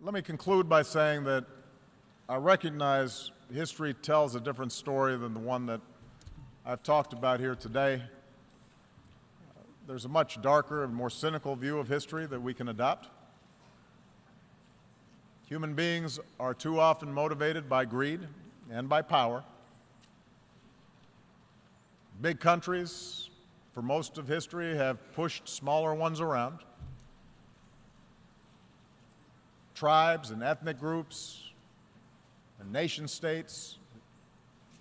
Let me conclude by saying that I recognize history tells a different story than the one that I've talked about here today. There's a much darker and more cynical view of history that we can adopt. Human beings are too often motivated by greed and by power. Big countries, for most of history, have pushed smaller ones around. Tribes and ethnic groups and nation states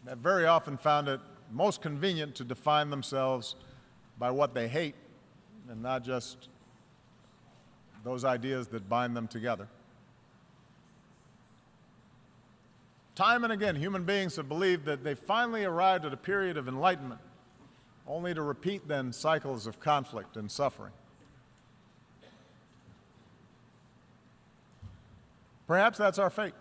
have very often found it most convenient to define themselves by what they hate and not just those ideas that bind them together. Time and again, human beings have believed that they finally arrived at a period of enlightenment, only to repeat then cycles of conflict and suffering. Perhaps that's our fate.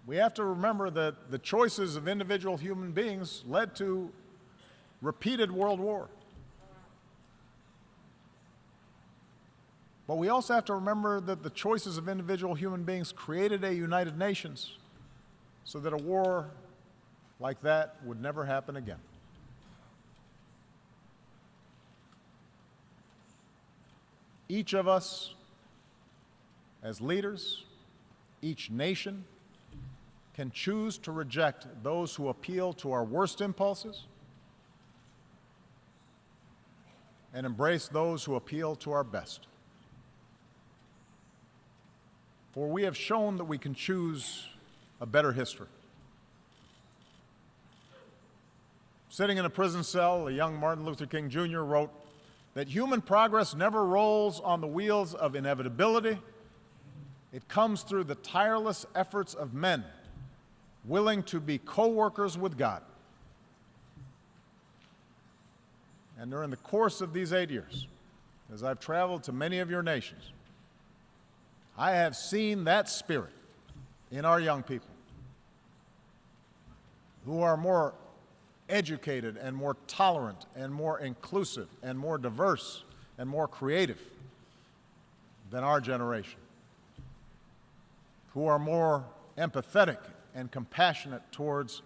We have to remember that the choices of individual human beings led to repeated world war. But we also have to remember that the choices of individual human beings created a United Nations so that a war like that would never happen again. Each of us, as leaders, each nation, can choose to reject those who appeal to our worst impulses and embrace those who appeal to our best. For we have shown that we can choose a better history. Sitting in a prison cell, a young Martin Luther King Jr. wrote that human progress never rolls on the wheels of inevitability. It comes through the tireless efforts of men willing to be co-workers with God. And during the course of these 8 years, as I've traveled to many of your nations, I have seen that spirit in our young people who are more educated and more tolerant and more inclusive and more diverse and more creative than our generation, who are more empathetic and compassionate towards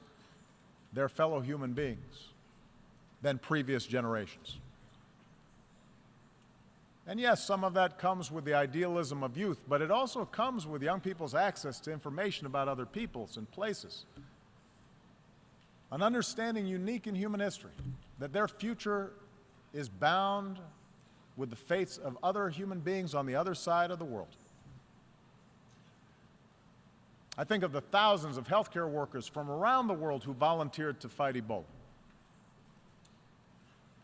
their fellow human beings than previous generations. And yes, some of that comes with the idealism of youth, but it also comes with young people's access to information about other peoples and places. An understanding unique in human history, that their future is bound with the fates of other human beings on the other side of the world. I think of the thousands of healthcare workers from around the world who volunteered to fight Ebola.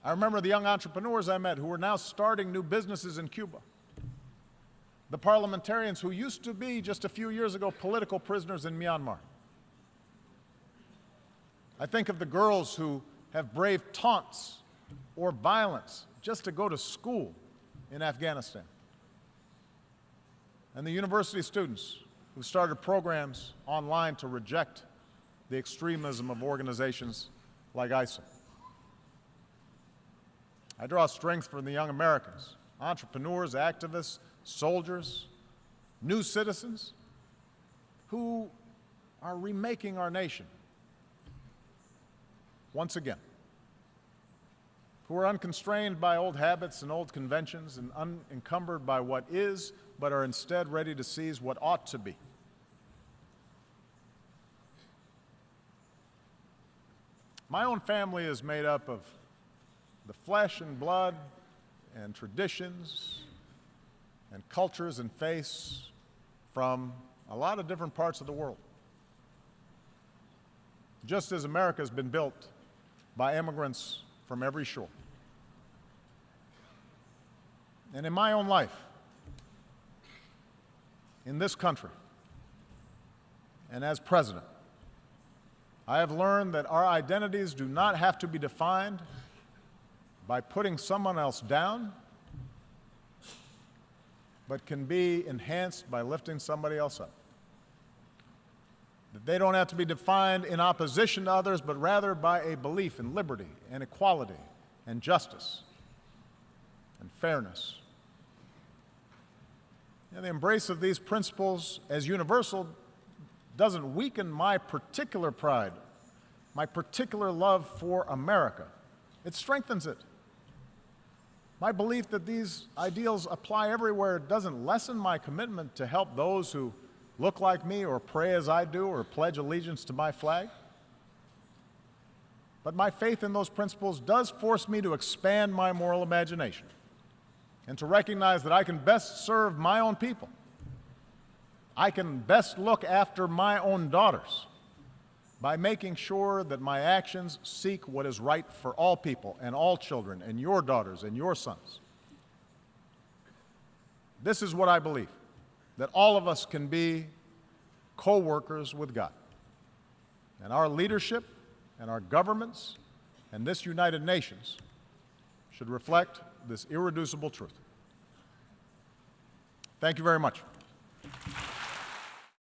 I remember the young entrepreneurs I met who are now starting new businesses in Cuba. The parliamentarians who used to be, just a few years ago, political prisoners in Myanmar. I think of the girls who have braved taunts or violence just to go to school in Afghanistan. And the university students who started programs online to reject the extremism of organizations like ISIL. I draw strength from the young Americans, entrepreneurs, activists, soldiers, new citizens who are remaking our nation once again, who are unconstrained by old habits and old conventions and unencumbered by what is, but are instead ready to seize what ought to be. My own family is made up of the flesh and blood and traditions and cultures and faiths from a lot of different parts of the world. Just as America has been built by immigrants from every shore. And in my own life, in this country, and as president, I have learned that our identities do not have to be defined by putting someone else down, but can be enhanced by lifting somebody else up. That they don't have to be defined in opposition to others, but rather by a belief in liberty and equality and justice and fairness And the embrace of these principles as universal doesn't weaken my particular pride, my particular love for America. It strengthens it. My belief that these ideals apply everywhere doesn't lessen my commitment to help those who look like me or pray as I do or pledge allegiance to my flag. But my faith in those principles does force me to expand my moral imagination and to recognize that I can best serve my own people. I can best look after my own daughters by making sure that my actions seek what is right for all people and all children and your daughters and your sons. This is what I believe, that all of us can be co-workers with God. And our leadership and our governments and this United Nations should reflect this irreducible truth. Thank you very much.